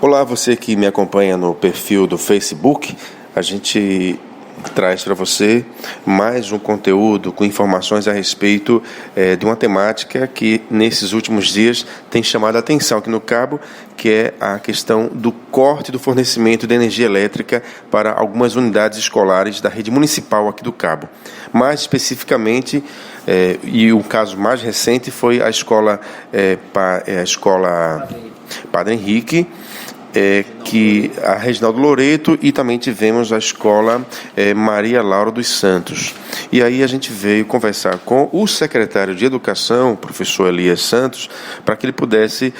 Olá, você que me acompanha no perfil do Facebook. A gente traz para você mais um conteúdo com informações a respeito de uma temática que nesses últimos dias tem chamado a atenção aqui no Cabo, que é a questão do corte do fornecimento de energia elétrica para algumas unidades escolares da rede municipal aqui do Cabo. Mais especificamente, e o caso mais recente foi a escola Padre Henrique, que a Reginaldo Loreto, e também tivemos a escola Maria Laura dos Santos. E aí a gente veio conversar com o secretário de Educação, o professor Elias Santos, para que ele pudesse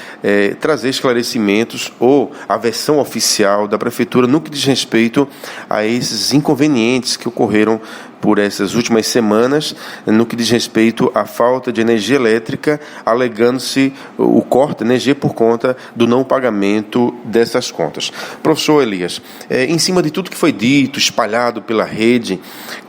trazer esclarecimentos ou a versão oficial da Prefeitura no que diz respeito a esses inconvenientes que ocorreram por essas últimas semanas, no que diz respeito à falta de energia elétrica, alegando-se o corte de energia por conta do não pagamento dessas contas. Professor Elias, em cima de tudo que foi dito, espalhado pela rede,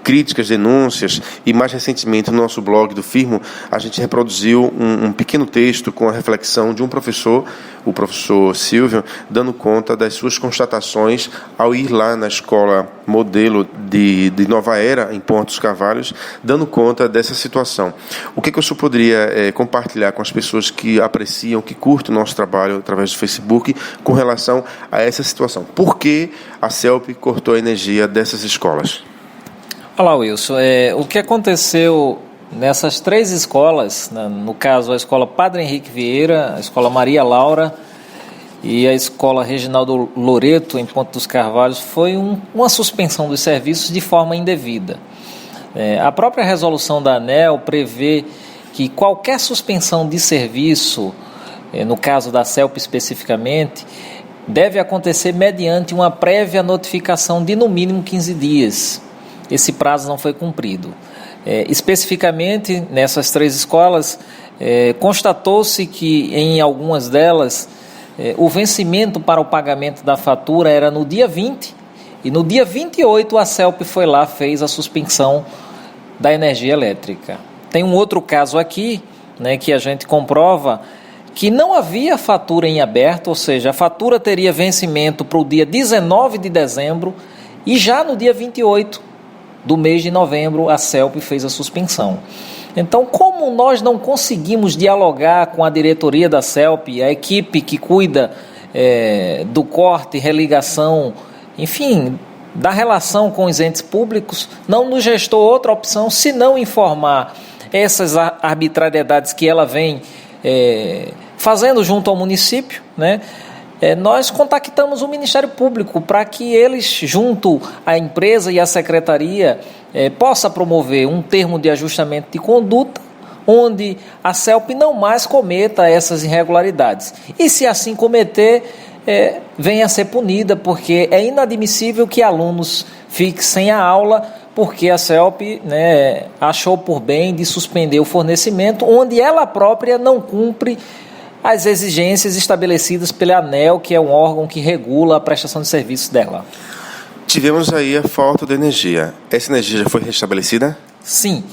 críticas, denúncias, e mais recentemente no nosso blog do Firmo, a gente reproduziu um pequeno texto com a reflexão de um professor, o professor Silvio, dando conta das suas constatações ao ir lá na escola modelo de Nova Era, em Pontos Carvalhos, dando conta dessa situação. O que o senhor poderia compartilhar com as pessoas que apreciam, que curtem o nosso trabalho através do Facebook, com relação a essa situação? Por que a CELP cortou a energia dessas escolas? Olá, Wilson. O que aconteceu nessas três escolas, no caso a escola Padre Henrique Vieira, a escola Maria Laura e a escola Reginaldo Loreto, em Ponto dos Carvalhos, foi uma suspensão dos serviços de forma indevida. A própria resolução da ANEEL prevê que qualquer suspensão de serviço, no caso da CELP especificamente, deve acontecer mediante uma prévia notificação de no mínimo 15 dias. Esse prazo não foi cumprido. Especificamente, nessas três escolas, constatou-se que em algumas delas o vencimento para o pagamento da fatura era no dia 20, e no dia 28 a CELP foi lá, fez a suspensão da energia elétrica. Tem um outro caso aqui, que a gente comprova que não havia fatura em aberto, ou seja, a fatura teria vencimento para o dia 19 de dezembro, e já no dia 28 do mês de novembro a CELP fez a suspensão. Então, como nós não conseguimos dialogar com a diretoria da CELP, a equipe que cuida do corte, religação, enfim, da relação com os entes públicos, não nos restou outra opção senão informar essas arbitrariedades que ela vem fazendo junto ao município, nós contactamos o Ministério Público para que eles, junto à empresa e à secretaria, possa promover um termo de ajustamento de conduta, onde a CELP não mais cometa essas irregularidades. E se assim cometer, venha a ser punida, porque é inadmissível que alunos fiquem sem a aula, porque a CELP achou por bem de suspender o fornecimento, onde ela própria não cumpre as exigências estabelecidas pela ANEEL, que é um órgão que regula a prestação de serviços dela. Tivemos aí a falta de energia. Essa energia já foi restabelecida? Sim.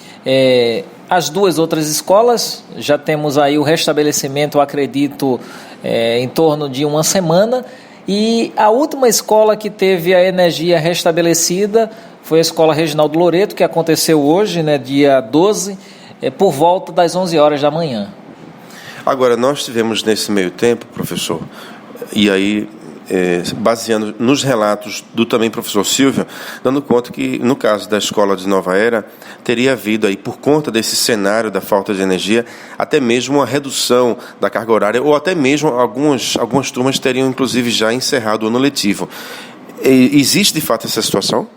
As duas outras escolas, já temos aí o restabelecimento, eu acredito, em torno de uma semana, e a última escola que teve a energia restabelecida foi a escola Reginaldo Loreto, que aconteceu hoje, dia 12, por volta das 11 horas da manhã. Agora, nós tivemos nesse meio tempo, professor, e aí, baseando nos relatos do também professor Silvio, dando conta que, no caso da escola de Nova Era, teria havido aí, por conta desse cenário da falta de energia, até mesmo uma redução da carga horária, ou até mesmo algumas turmas teriam, inclusive, já encerrado o ano letivo. Existe, de fato, essa situação?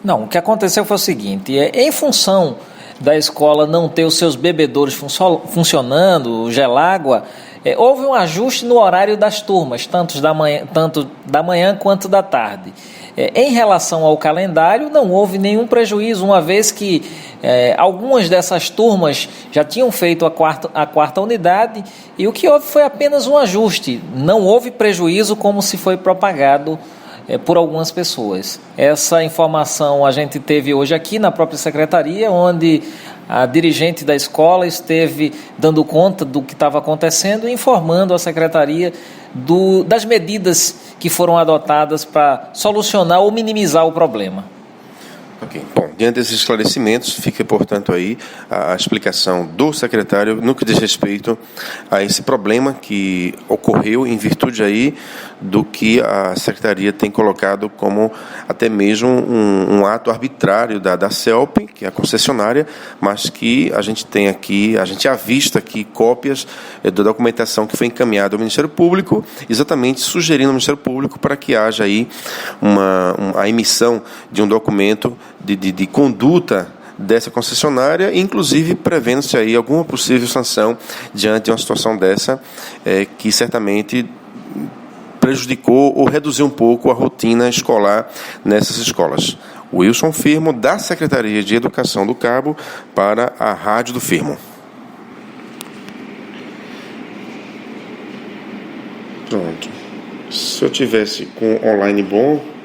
Não, o que aconteceu foi o seguinte, em função da escola não ter os seus bebedouros funcionando, o gelágua, houve um ajuste no horário das turmas, tanto da manhã quanto da tarde. Em relação ao calendário, não houve nenhum prejuízo, uma vez que algumas dessas turmas já tinham feito a quarta unidade, e o que houve foi apenas um ajuste, não houve prejuízo como se foi propagado por algumas pessoas. Essa informação a gente teve hoje aqui na própria secretaria, onde a dirigente da escola esteve dando conta do que estava acontecendo e informando a secretaria das medidas que foram adotadas para solucionar ou minimizar o problema. Ok. Bom, diante desses esclarecimentos, fica, portanto, aí a explicação do secretário no que diz respeito a esse problema que ocorreu em virtude aí do que a secretaria tem colocado como até mesmo um ato arbitrário da CELP, que é a concessionária, mas que a gente tem aqui, a gente avista aqui cópias da documentação que foi encaminhada ao Ministério Público, exatamente sugerindo ao Ministério Público para que haja aí a emissão de um documento de conduta dessa concessionária, inclusive prevendo-se aí alguma possível sanção diante de uma situação dessa, que certamente prejudicou ou reduziu um pouco a rotina escolar nessas escolas. Wilson Firmo, da Secretaria de Educação do Cabo, para a Rádio do Firmo. Pronto. Se eu tivesse com online bom...